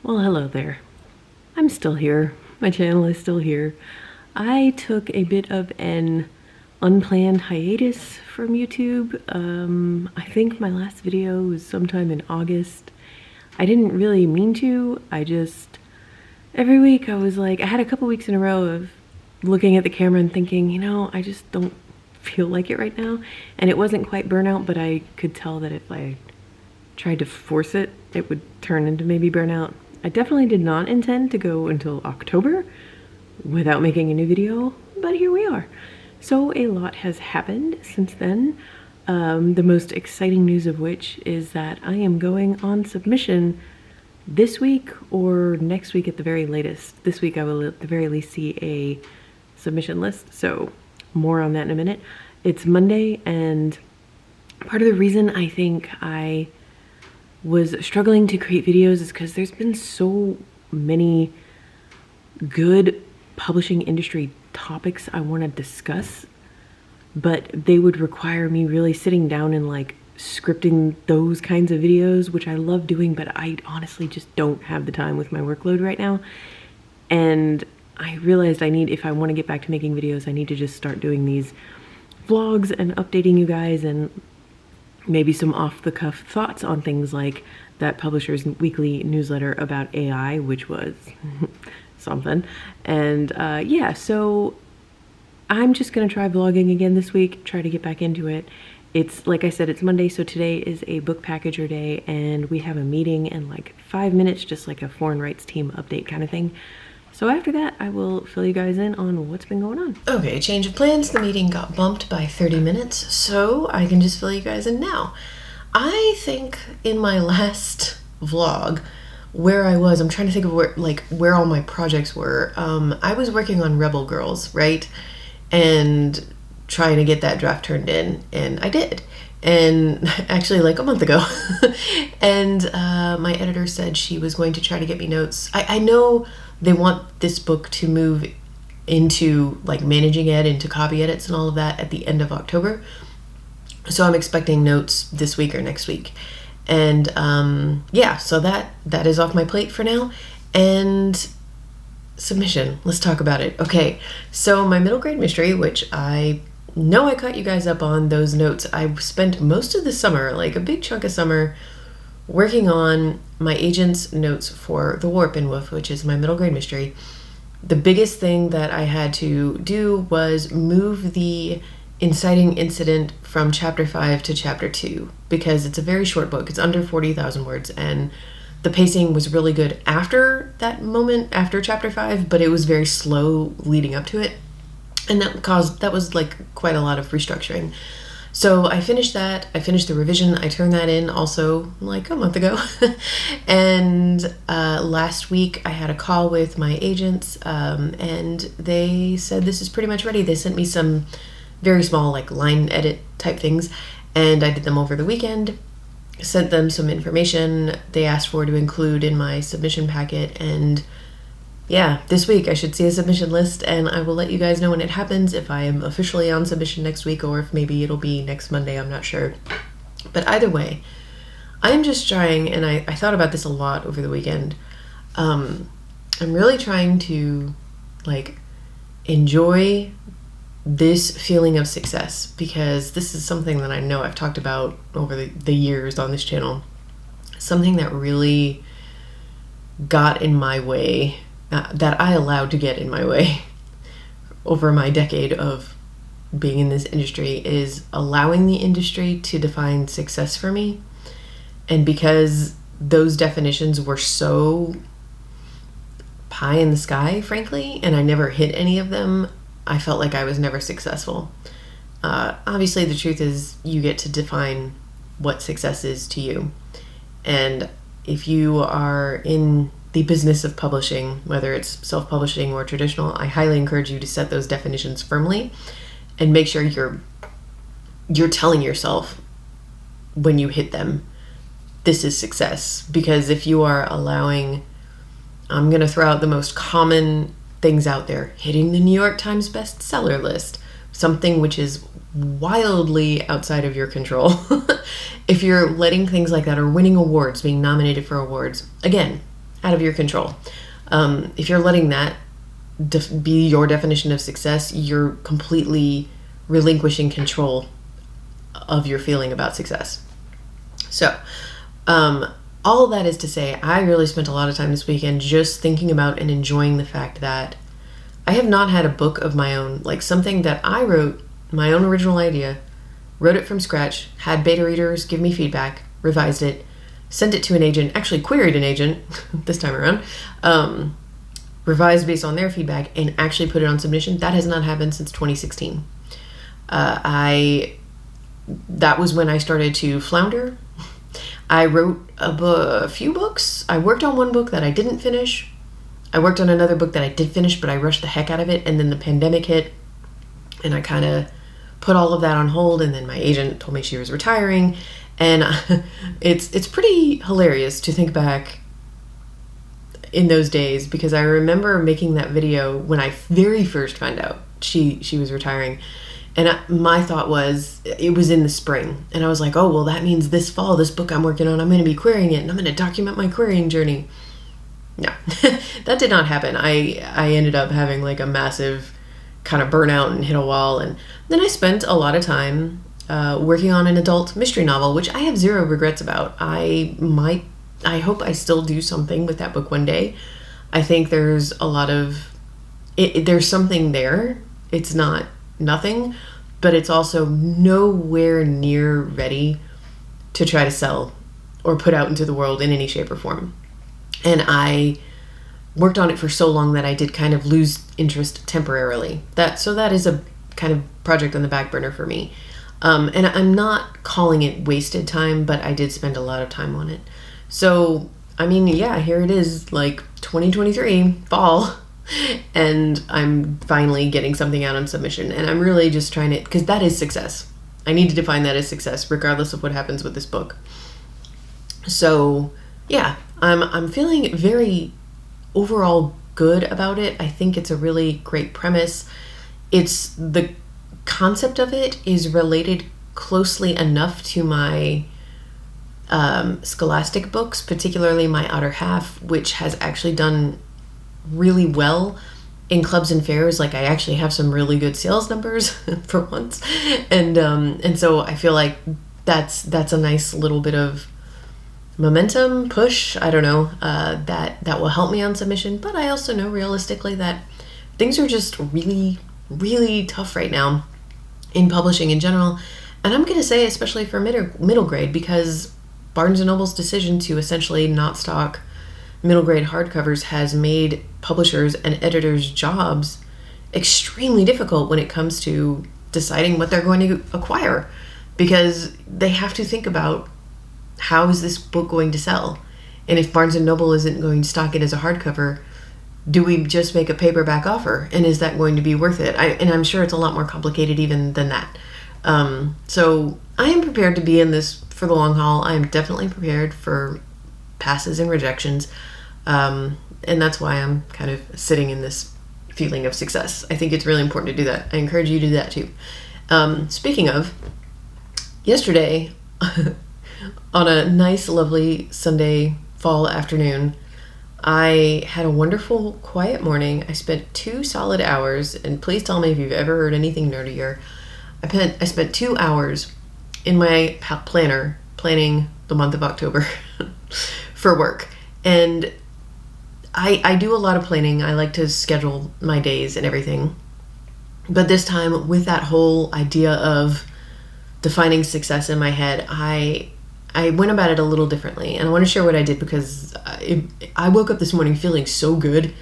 Well, hello there. I'm still here. My channel is still here. I took a bit of an unplanned hiatus from YouTube. I think my last video was sometime in August. I didn't really mean to. Every week I was like, I had a couple weeks in a row of looking at the camera and thinking, I just don't feel like it right now. And it wasn't quite burnout, but I could tell that if I tried to force it, it would turn into maybe burnout. I definitely did not intend to go until October without making a new video, but here we are. So a lot has happened since then. The most exciting news of which is that I am going on submission this week or next week at the very latest. This week I will at the very least see a submission list, so more on that in a minute. It's Monday, and part of the reason I think I was struggling to create videos is because there's been so many good publishing industry topics I want to discuss, but they would require me really sitting down and like scripting those kinds of videos, which I love doing, but I honestly just don't have the time with my workload right now. And I realized if I want to get back to making videos, I need to just start doing these vlogs and updating you guys, and maybe some off-the-cuff thoughts on things like that publisher's weekly newsletter about AI, which was something. And yeah, so I'm just gonna try vlogging again this week, try to get back into it. It's, like I said, it's Monday, so today is a book packager day, and we have a meeting in like 5 minutes, just like a foreign rights team update kind of thing. So after that, I will fill you guys in on what's been going on. Okay, change of plans. The meeting got bumped by 30 minutes, so I can just fill you guys in now. I think in my last vlog, where I was, I'm trying to think of where all my projects were. I was working on Rebel Girls, right? And trying to get that draft turned in, and I did. And actually like a month ago. And my editor said she was going to try to get me notes. I know they want this book to move into like managing it, into copy edits and all of that at the end of October. So I'm expecting notes this week or next week. And yeah, so that is off my plate for now. And submission, let's talk about it. Okay, so my middle grade mystery, which I know I caught you guys up on those notes. I spent most of the summer, like a big chunk of summer, working on my agent's notes for The Warp in Woof, which is my middle grade mystery. The biggest thing that I had to do was move the inciting incident from chapter 5 to chapter 2, because it's a very short book. It's under 40,000 words, and the pacing was really good after that moment, after chapter 5, but it was very slow leading up to it. And that was like quite a lot of restructuring. So I finished that. I finished the revision. I turned that in also like a month ago. And last week I had a call with my agents, and they said this is pretty much ready. They sent me some very small like line edit type things, and I did them over the weekend, sent them some information they asked for to include in my submission packet. And yeah, this week I should see a submission list, and I will let you guys know when it happens, if I am officially on submission next week or if maybe it'll be next Monday, I'm not sure. But either way, I'm just trying, and I thought about this a lot over the weekend. I'm really trying to like enjoy this feeling of success, because this is something that I know I've talked about over the years on this channel. Something that really got in my way, that I allowed to get in my way over my decade of being in this industry, is allowing the industry to define success for me. And because those definitions were so pie in the sky, frankly, and I never hit any of them, I felt like I was never successful. Obviously, the truth is you get to define what success is to you. And if you are in the business of publishing, whether it's self-publishing or traditional, I highly encourage you to set those definitions firmly and make sure you're telling yourself when you hit them, this is success. Because if you are allowing, I'm going to throw out the most common things out there, hitting the New York Times bestseller list, something which is wildly outside of your control. If you're letting things like that, or winning awards, being nominated for awards, again, out of your control. If you're letting that be your definition of success, you're completely relinquishing control of your feeling about success. So, all of that is to say, I really spent a lot of time this weekend just thinking about and enjoying the fact that I have not had a book of my own, like something that I wrote, my own original idea, wrote it from scratch, had beta readers give me feedback, revised it, sent it to an agent, actually queried an agent this time around, revised based on their feedback, and actually put it on submission. That has not happened since 2016. That was when I started to flounder. I wrote a few books. I worked on one book that I didn't finish. I worked on another book that I did finish, but I rushed the heck out of it, and then the pandemic hit, and I kind of put all of that on hold, and then my agent told me she was retiring, and it's pretty hilarious to think back in those days, because I remember making that video when I very first found out she was retiring, and my thought was, it was in the spring, and I was like, oh, well, that means this fall, this book I'm working on, I'm going to be querying it, and I'm going to document my querying journey. No, that did not happen. I ended up having like a massive kind of burnout and hit a wall, and then I spent a lot of time working on an adult mystery novel, which I have zero regrets about. I hope I still do something with that book one day. I think there's a lot of there's something there. It's not nothing, but it's also nowhere near ready to try to sell or put out into the world in any shape or form. And I worked on it for so long that I did kind of lose interest temporarily. That is a kind of project on the back burner for me. And I'm not calling it wasted time, but I did spend a lot of time on it. So, I mean, yeah, here it is, like 2023, fall, and I'm finally getting something out on submission. And I'm really just trying to, because that is success. I need to define that as success, regardless of what happens with this book. So, yeah, I'm feeling very overall good about it. I think it's a really great premise. It's the concept of it is related closely enough to my Scholastic books, particularly My Outer Half, which has actually done really well in clubs and fairs. Like, I actually have some really good sales numbers for once, and so I feel like that's a nice little bit of momentum push. I don't know, that will help me on submission. But I also know realistically that things are just really, really tough right now in publishing in general, and I'm going to say especially for middle grade, because Barnes & Noble's decision to essentially not stock middle grade hardcovers has made publishers and editors' jobs extremely difficult when it comes to deciding what they're going to acquire, because they have to think about, how is this book going to sell? And if Barnes & Noble isn't going to stock it as a hardcover, do we just make a paperback offer? And is that going to be worth it? And I'm sure it's a lot more complicated even than that. So I am prepared to be in this for the long haul. I am definitely prepared for passes and rejections. And that's why I'm kind of sitting in this feeling of success. I think it's really important to do that. I encourage you to do that too. Speaking of, yesterday, on a nice, lovely Sunday fall afternoon, I had a wonderful, quiet morning. I spent 2 solid hours, and please tell me if you've ever heard anything nerdier. I spent 2 hours in my planner planning the month of October for work. And I do a lot of planning. I like to schedule my days and everything. But this time, with that whole idea of defining success in my head, I went about it a little differently, and I want to share what I did, because I woke up this morning feeling so good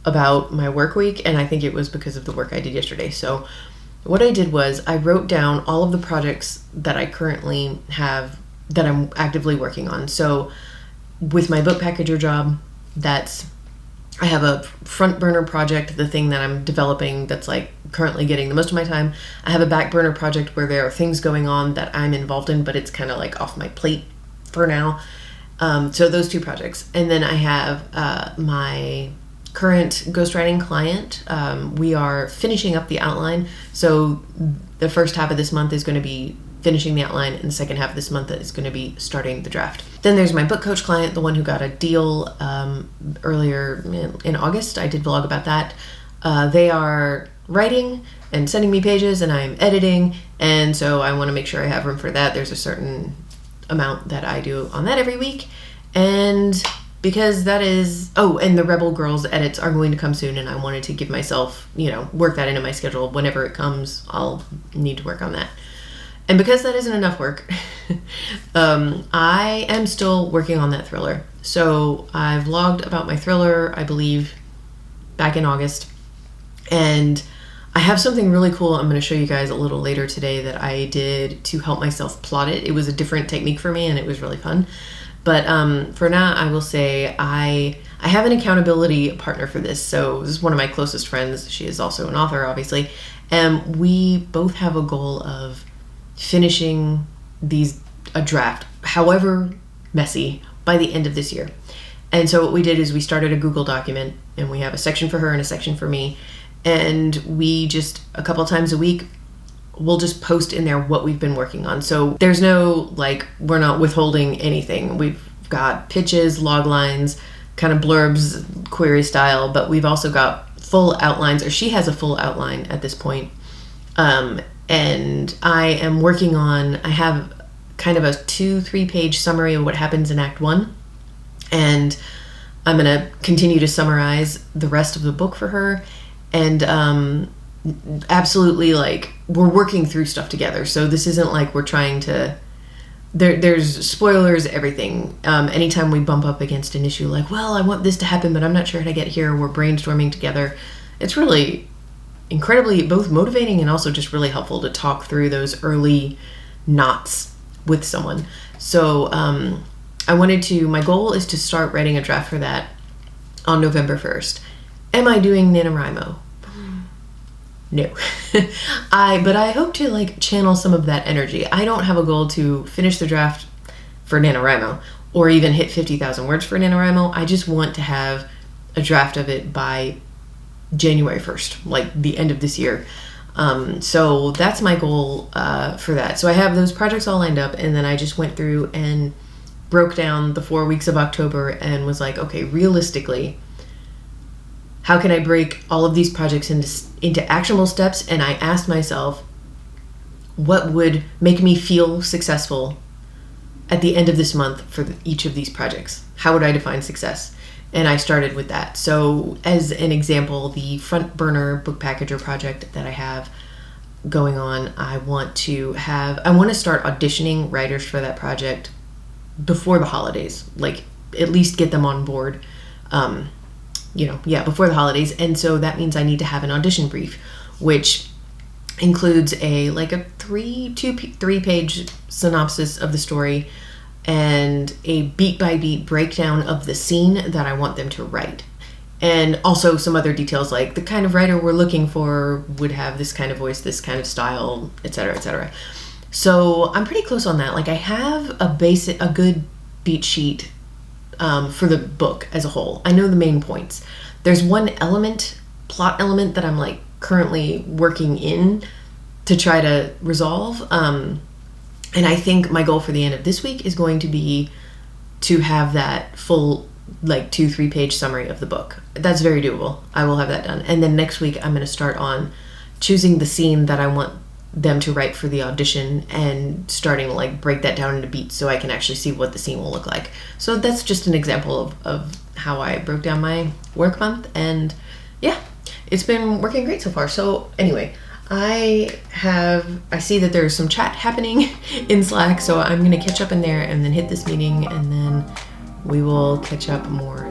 about my work week, and I think it was because of the work I did yesterday. So what I did was I wrote down all of the projects that I currently have that I'm actively working on. So with my book packager job, I have a front burner project, the thing that I'm developing that's like currently getting the most of my time. I have a back burner project where there are things going on that I'm involved in, but it's kind of like off my plate for now. So those 2 projects. And then I have my current ghostwriting client. We are finishing up the outline. So the first half of this month is going to be finishing the outline, and the second half of this month is going to be starting the draft. Then there's my book coach client, the one who got a deal earlier in August. I did vlog about that. They are writing and sending me pages, and I'm editing, and so I want to make sure I have room for that. There's a certain amount that I do on that every week, and because that is, and the Rebel Girls edits are going to come soon, and I wanted to give myself, work that into my schedule. Whenever it comes, I'll need to work on that. And because that isn't enough work, I am still working on that thriller. So I vlogged about my thriller, I believe, back in August. And I have something really cool I'm going to show you guys a little later today that I did to help myself plot it. It was a different technique for me, and it was really fun. But for now, I will say I have an accountability partner for this. So this is one of my closest friends. She is also an author, obviously. And we both have a goal of finishing a draft, however messy, by the end of this year. And so what we did is we started a Google document, and we have a section for her and a section for me. And we just, a couple times a week, we'll just post in there what we've been working on. So there's no, we're not withholding anything. We've got pitches, log lines, kind of blurbs, query style, but we've also got full outlines, or she has a full outline at this point. And I am working on, I have kind of a 2-3 page summary of what happens in Act 1. And I'm going to continue to summarize the rest of the book for her. And absolutely, we're working through stuff together. So this isn't like we're trying to, there's spoilers, everything. Anytime we bump up against an issue I want this to happen, but I'm not sure how to get here, we're brainstorming together. It's really incredibly both motivating and also just really helpful to talk through those early knots with someone. So my goal is to start writing a draft for that on November 1st. Am I doing NaNoWriMo? No. But I hope to channel some of that energy. I don't have a goal to finish the draft for NaNoWriMo or even hit 50,000 words for NaNoWriMo. I just want to have a draft of it by January 1st, the end of this year. So that's my goal for that. So I have those projects all lined up, and then I just went through and broke down the 4 weeks of October and was like, okay, realistically, how can I break all of these projects into actionable steps? And I asked myself, what would make me feel successful at the end of this month for each of these projects? How would I define success? And I started with that. So as an example, the front burner book packager project that I have going on, I want to start auditioning writers for that project before the holidays, at least get them on board, before the holidays. And so that means I need to have an audition brief, which includes a 3-page synopsis of the story and a beat-by-beat breakdown of the scene that I want them to write. And also some other details, like the kind of writer we're looking for would have this kind of voice, this kind of style, etc., etc. So I'm pretty close on that. I have a good beat sheet for the book as a whole. I know the main points. There's one plot element that I'm currently working in to try to resolve. And I think my goal for the end of this week is going to be to have that full 2-3 page summary of the book. That's very doable. I will have that done. And then next week I'm going to start on choosing the scene that I want them to write for the audition and starting to break that down into beats so I can actually see what the scene will look like. So that's just an example of how I broke down my work month, and yeah, it's been working great so far. So anyway, I see that there's some chat happening in Slack, so I'm gonna catch up in there and then hit this meeting, and then we will catch up more.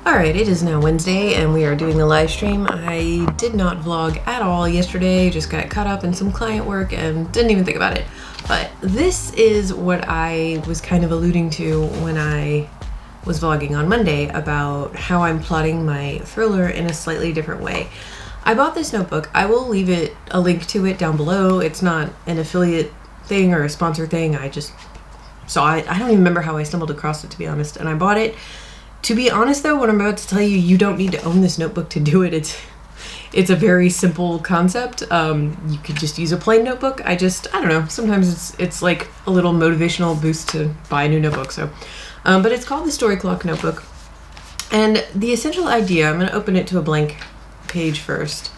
Alright, it is now Wednesday and we are doing a live stream. I did not vlog at all yesterday, just got caught up in some client work and didn't even think about it. But this is what I was kind of alluding to when I was vlogging on Monday about how I'm plotting my thriller in a slightly different way. I bought this notebook. I will leave a link to it down below. It's not an affiliate thing or a sponsor thing. I just saw it. I don't even remember how I stumbled across it, to be honest, and I bought it. To be honest though, what I'm about to tell you, you don't need to own this notebook to do it. It's a very simple concept. You could just use a plain notebook. I don't know, sometimes it's like a little motivational boost to buy a new notebook. So, but it's called the Story Clock Notebook. And the essential idea, I'm going to open it to a blank page first,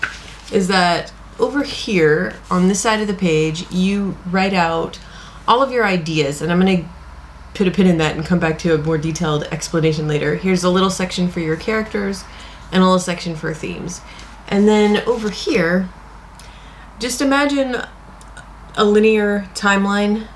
is that over here on this side of the page, you write out all of your ideas, and I'm going to put a pin in that and come back to a more detailed explanation later. Here's a little section for your characters and a little section for themes. And then over here, just imagine a linear timeline,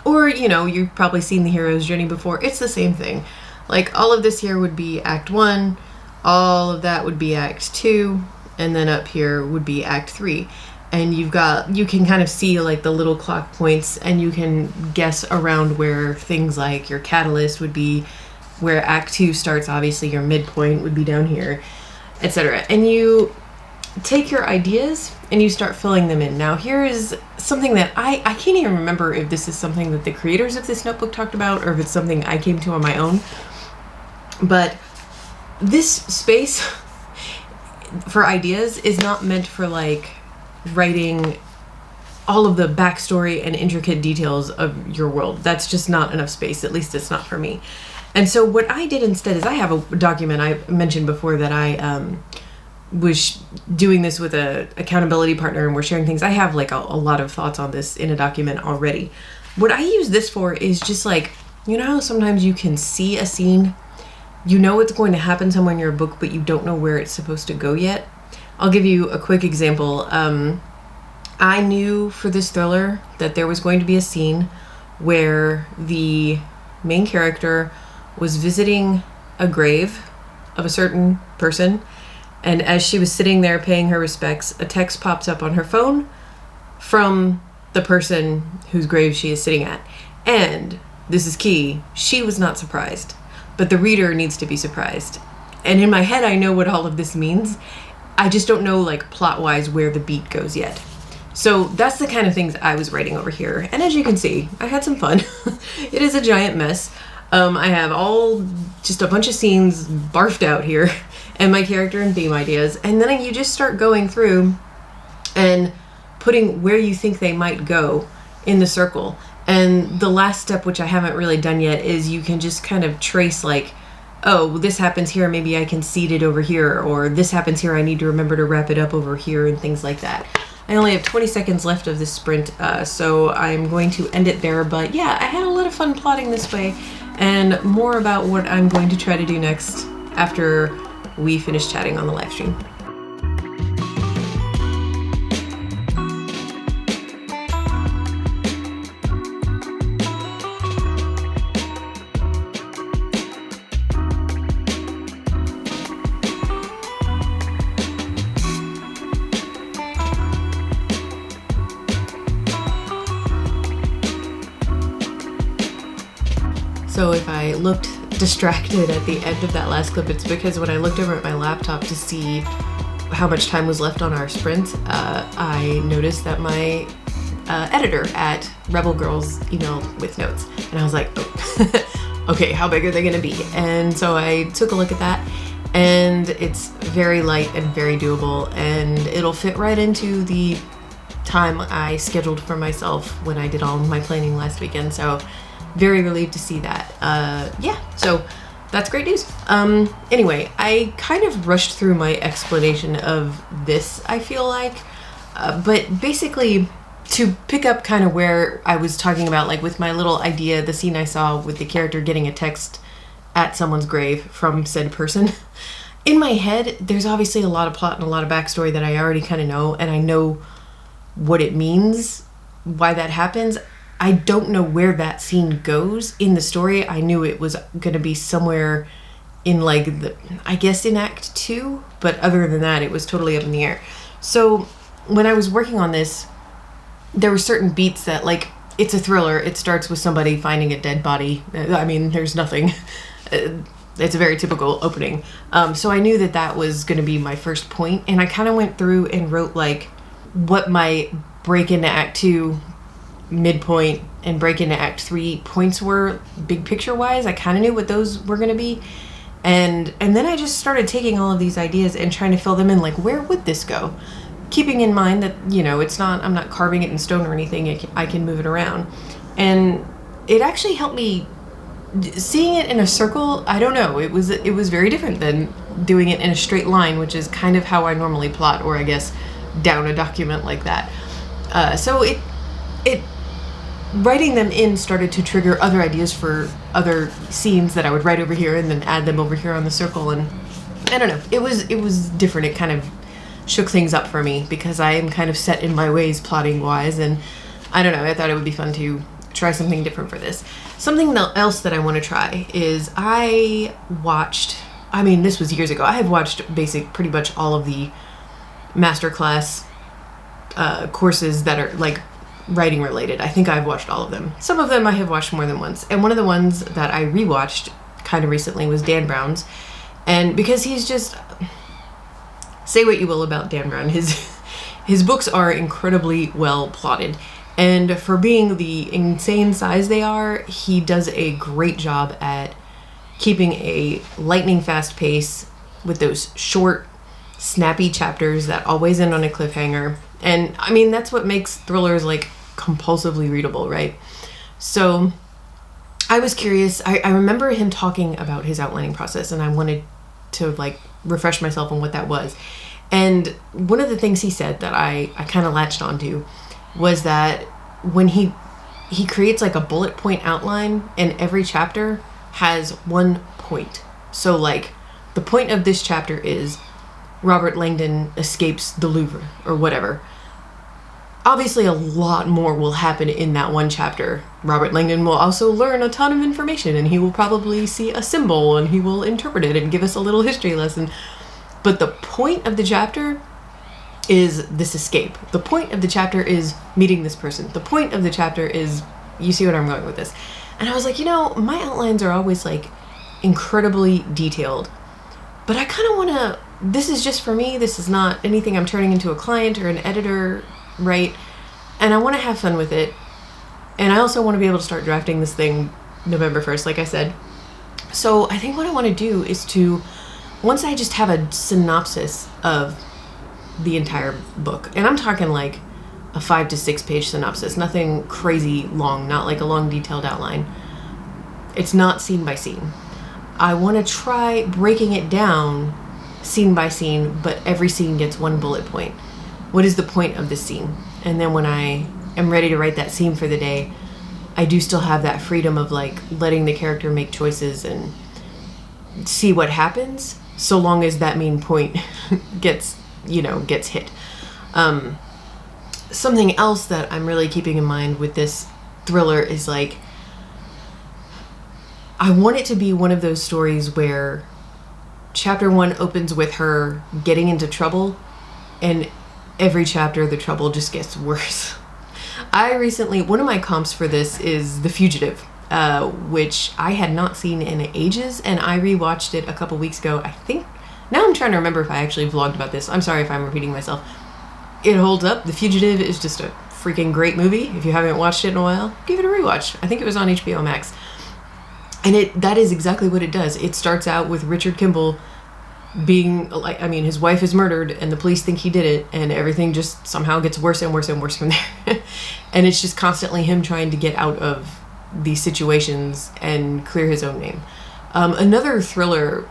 or, you know, you've probably seen the hero's journey before. It's the same thing. Like, all of this here would be Act 1, all of that would be Act 2, and then up here would be Act 3. And you can kind of see like the little clock points, and you can guess around where things like your catalyst would be, where Act 2 starts. Obviously your midpoint would be down here, etc. And you take your ideas and you start filling them in. Now here is something that I can't even remember if this is something that the creators of this notebook talked about, or if it's something I came to on my own. But this space for ideas is not meant for like writing all of the backstory and intricate details of your world. That's just not enough space. At least it's not for me. And so what I did instead is I have a document. I mentioned before that I was doing this with a accountability partner, and we're sharing things. I have like a lot of thoughts on this in a document already. What I use this for is just like, you know how sometimes you can see a scene, you know it's going to happen somewhere in your book, but you don't know where it's supposed to go yet? I'll give you a quick example. I knew for this thriller that there was going to be a scene where the main character was visiting a grave of a certain person, and as she was sitting there paying her respects, a text pops up on her phone from the person whose grave she is sitting at. And this is key, she was not surprised, but the reader needs to be surprised. And in my head, I know what all of this means. I just don't know, like, plot-wise where the beat goes yet. So that's the kind of things I was writing over here. And as you can see, I had some fun. It is a giant mess. I have just a bunch of scenes barfed out here, and my character and theme ideas. And then you just start going through and putting where you think they might go in the circle. And the last step, which I haven't really done yet, is you can just kind of trace, like, oh, this happens here, maybe I can seed it over here, or this happens here, I need to remember to wrap it up over here, and things like that. I only have 20 seconds left of this sprint, so I'm going to end it there, but yeah, I had a lot of fun plotting this way, and more about what I'm going to try to do next after we finish chatting on the live stream. So if I looked distracted at the end of that last clip, it's because when I looked over at my laptop to see how much time was left on our sprint, I noticed that my editor at Rebel Girls emailed with notes. And I was like, oh, okay, how big are they gonna be? And so I took a look at that, and it's very light and very doable, and it'll fit right into the time I scheduled for myself when I did all my planning last weekend. So very relieved to see that. Yeah, so that's great news. Anyway, I kind of rushed through my explanation of this, I feel like, but basically to pick up kind of where I was talking about, like with my little idea, the scene I saw with the character getting a text at someone's grave from said person. In my head, there's obviously a lot of plot and a lot of backstory that I already kind of know, and I know what it means, why that happens. I don't know where that scene goes in the story. I knew it was going to be somewhere in like I guess in Act 2, but other than that, it was totally up in the air. So when I was working on this, there were certain beats that, like, it's a thriller. It starts with somebody finding a dead body. I mean, there's nothing. It's a very typical opening. So I knew that that was going to be my first point, and I kind of went through and wrote like what my break into Act 2 midpoint and break into Act 3 points were, big picture wise. I kind of knew what those were going to be. And then I just started taking all of these ideas and trying to fill them in, like, where would this go? Keeping in mind that, it's not, I'm not carving it in stone or anything. I can move it around. And it actually helped me seeing it in a circle. I don't know. It was very different than doing it in a straight line, which is kind of how I normally plot, or I guess down a document like that. So it writing them in started to trigger other ideas for other scenes that I would write over here and then add them over here on the circle. And I don't know, it was different. It kind of shook things up for me because I am kind of set in my ways plotting wise, and I don't know, I thought it would be fun to try something different for this. Something else that I want to try is this was years ago. I have watched pretty much all of the masterclass courses that are like writing related. I think I've watched all of them. Some of them I have watched more than once. And one of the ones that I rewatched kind of recently was Dan Brown's. And because he's just, say what you will about Dan Brown, his books are incredibly well plotted. And for being the insane size they are, he does a great job at keeping a lightning fast pace with those short, snappy chapters that always end on a cliffhanger. And I mean, that's what makes thrillers like compulsively readable, right? So I was curious. I remember him talking about his outlining process, and I wanted to like refresh myself on what that was. And one of the things he said that I kind of latched onto was that when he creates like a bullet point outline, and every chapter has one point. So like the point of this chapter is Robert Langdon escapes the Louvre or whatever. Obviously, a lot more will happen in that one chapter. Robert Langdon will also learn a ton of information, and he will probably see a symbol, and he will interpret it and give us a little history lesson. But the point of the chapter is this escape. The point of the chapter is meeting this person. The point of the chapter is, you see what I'm going with this. And I was like, my outlines are always like incredibly detailed, but I kind of want to, this is just for me. This is not anything I'm turning into a client or an editor, right? And I want to have fun with it. And I also want to be able to start drafting this thing November 1st, like I said. So I think what I want to do is once I just have a synopsis of the entire book, and I'm talking like a 5 to 6 page synopsis, nothing crazy long, not like a long detailed outline. It's not scene by scene. I want to try breaking it down scene by scene, but every scene gets one bullet point. What is the point of this scene? And then when I am ready to write that scene for the day, I do still have that freedom of like letting the character make choices and see what happens, so long as that main point gets hit. Something else that I'm really keeping in mind with this thriller is like, I want it to be one of those stories where chapter 1 opens with her getting into trouble, and every chapter the trouble just gets worse. One of my comps for this is The Fugitive, which I had not seen in ages, and I rewatched it a couple weeks ago. I think, now I'm trying to remember if I actually vlogged about this. I'm sorry if I'm repeating myself. It holds up. The Fugitive is just a freaking great movie. If you haven't watched it in a while, give it a rewatch. I think it was on HBO Max. And that is exactly what it does. It starts out with Richard Kimball being like, his wife is murdered and the police think he did it, and everything just somehow gets worse and worse and worse from there. And it's just constantly him trying to get out of these situations and clear his own name. Another thriller,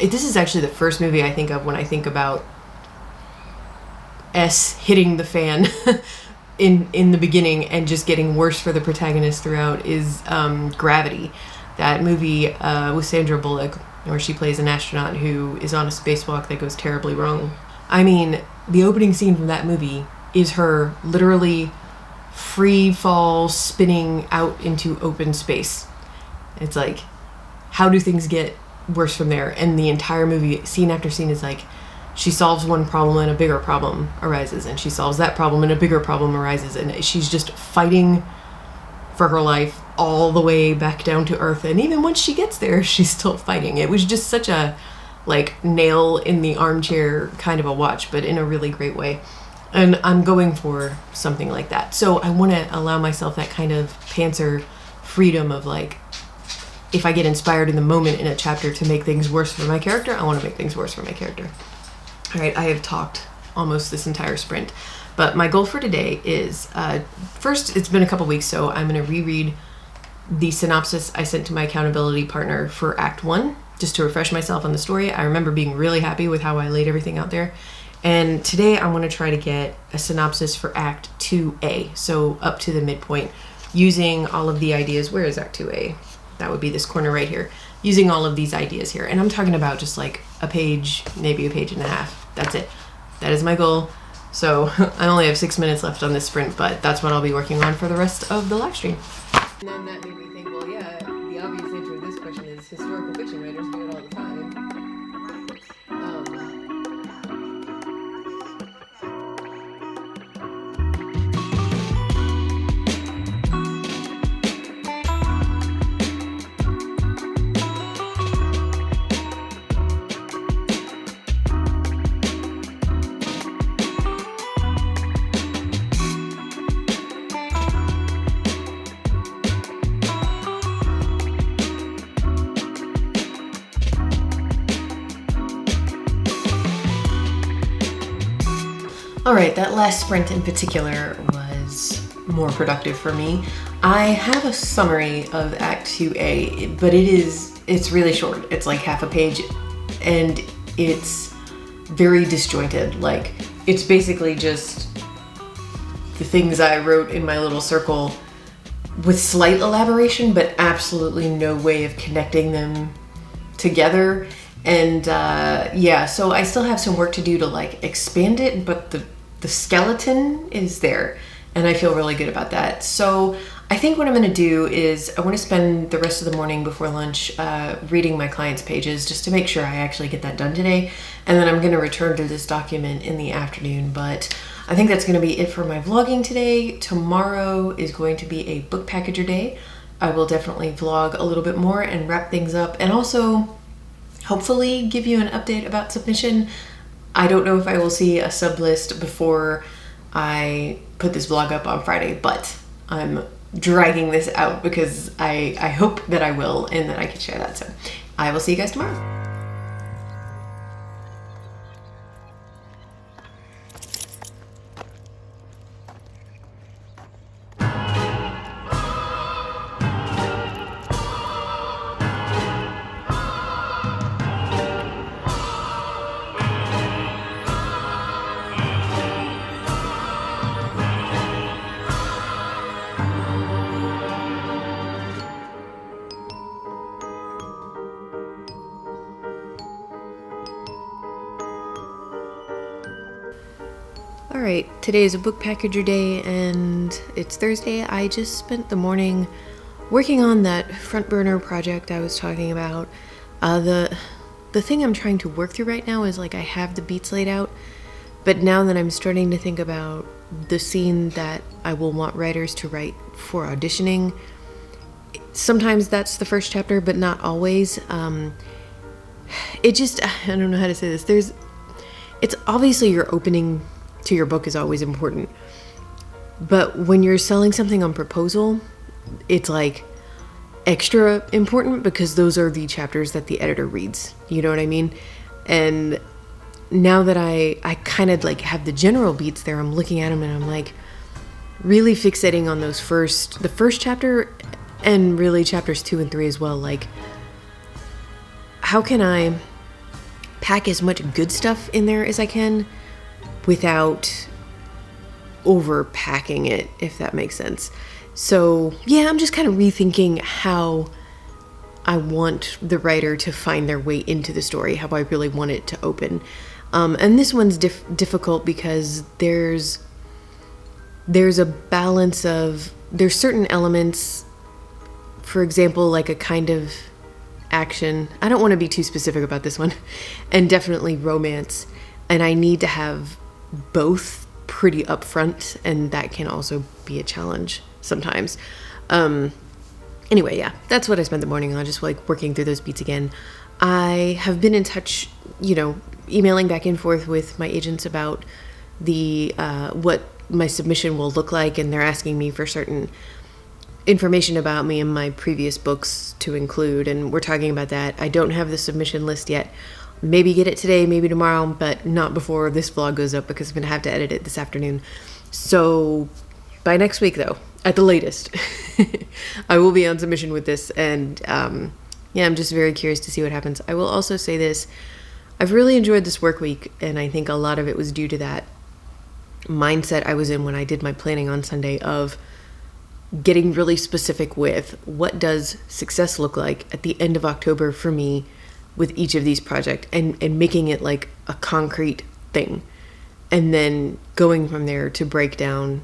this is actually the first movie I think of when I think about S hitting the fan in the beginning and just getting worse for the protagonist throughout, is Gravity. That movie with Sandra Bullock, where she plays an astronaut who is on a spacewalk that goes terribly wrong. The opening scene from that movie is her literally free fall spinning out into open space. It's like, how do things get worse from there. And the entire movie, scene after scene, is like she solves one problem and a bigger problem arises, and she solves that problem and a bigger problem arises, and she's just fighting for her life all the way back down to earth. And even once she gets there, she's still fighting. It was just such a like nail in the armchair kind of a watch, but in a really great way. And I'm going for something like that. So I want to allow myself that kind of pantser freedom of like, if I get inspired in the moment in a chapter to make things worse for my character, I want to make things worse for my character. All right, I have talked almost this entire sprint, but my goal for today is, first, it's been a couple weeks, so I'm going to reread the synopsis I sent to my accountability partner for Act 1, just to refresh myself on the story. I remember being really happy with how I laid everything out there. And today I want to try to get a synopsis for Act 2A, so up to the midpoint, using all of the ideas. Where is Act 2A? That would be this corner right here. Using all of these ideas here. And I'm talking about just like a page, maybe a page and a half. That's it. That is my goal. So I only have 6 minutes left on this sprint, but that's what I'll be working on for the rest of the live stream. And then that made me think, well, yeah, the obvious answer to this question is historical fiction writers do it all the time. All right, that last sprint in particular was more productive for me. I have a summary of Act 2A, but it's really short. It's like half a page, and it's very disjointed. Like, it's basically just the things I wrote in my little circle with slight elaboration, but absolutely no way of connecting them together. And yeah, so I still have some work to do to like expand it, but the skeleton is there, and I feel really good about that. So I think what I'm going to do is I want to spend the rest of the morning before lunch reading my clients' pages just to make sure I actually get that done today, and then I'm going to return to this document in the afternoon. But I think that's going to be it for my vlogging today. Tomorrow is going to be a book packager day. I will definitely vlog a little bit more and wrap things up, and also hopefully give you an update about submission. I don't know if I will see a sub list before I put this vlog up on Friday, but I'm dragging this out because I hope that I will and that I can share that. So I will see you guys tomorrow. Alright, today is a book packager day and it's Thursday. I just spent the morning working on that front burner project I was talking about. The thing I'm trying to work through right now is like I have the beats laid out, but now that I'm starting to think about the scene that I will want writers to write for auditioning, sometimes that's the first chapter, but not always. It just, I don't know how to say this. It's obviously your opening to your book is always important, but when you're selling something on proposal, it's like extra important because those are the chapters that the editor reads, you know what I mean? And now that I kind of like have the general beats there, I'm looking at them and I'm like really fixating on the first chapter and really chapters 2 and 3 as well. Like, how can I pack as much good stuff in there as I can without overpacking it, if that makes sense. So yeah, I'm just kind of rethinking how I want the writer to find their way into the story, how I really want it to open. And this one's difficult because there's a balance of, there's certain elements, for example, like a kind of action. I don't want to be too specific about this one. And definitely romance. And I need to have both pretty upfront, and that can also be a challenge sometimes. Anyway, yeah, that's what I spent the morning on, just like working through those beats again. I have been in touch, emailing back and forth with my agents about the what my submission will look like, and they're asking me for certain information about me and my previous books to include, and we're talking about that. I don't have the submission list yet. Maybe get it today, maybe tomorrow, but not before this vlog goes up because I'm going to have to edit it this afternoon. So by next week, though, at the latest, I will be on submission with this, and yeah, I'm just very curious to see what happens. I will also say this. I've really enjoyed this work week, and I think a lot of it was due to that mindset I was in when I did my planning on Sunday of getting really specific with what does success look like at the end of October for me with each of these projects, and making it like a concrete thing, and then going from there to break down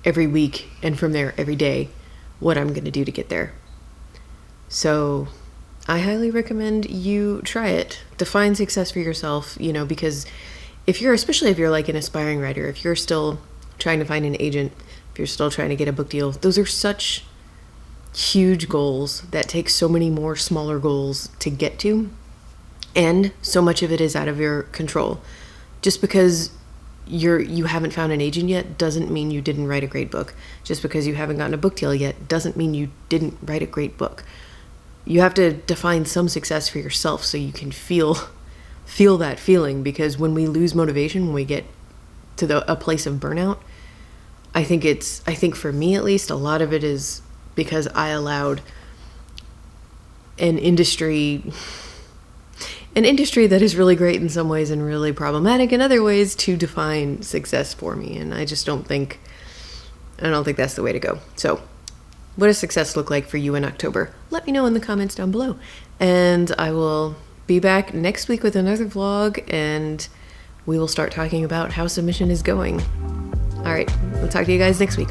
every week, and from there every day what I'm going to do to get there. So I highly recommend you try it. Define success for yourself, because especially if you're like an aspiring writer, if you're still trying to find an agent, if you're still trying to get a book deal, those are such huge goals that take so many more smaller goals to get to, and so much of it is out of your control. Just because you haven't found an agent yet doesn't mean you didn't write a great book. Just because you haven't gotten a book deal yet doesn't mean you didn't write a great book. You have to define some success for yourself so you can feel that feeling, because when we lose motivation, when we get to a place of burnout, I think for me at least, a lot of it is because I allowed an industry that is really great in some ways and really problematic in other ways to define success for me. And I don't think that's the way to go. So what does success look like for you in October? Let me know in the comments down below. And I will be back next week with another vlog, and we will start talking about how submission is going. All right, we'll talk to you guys next week.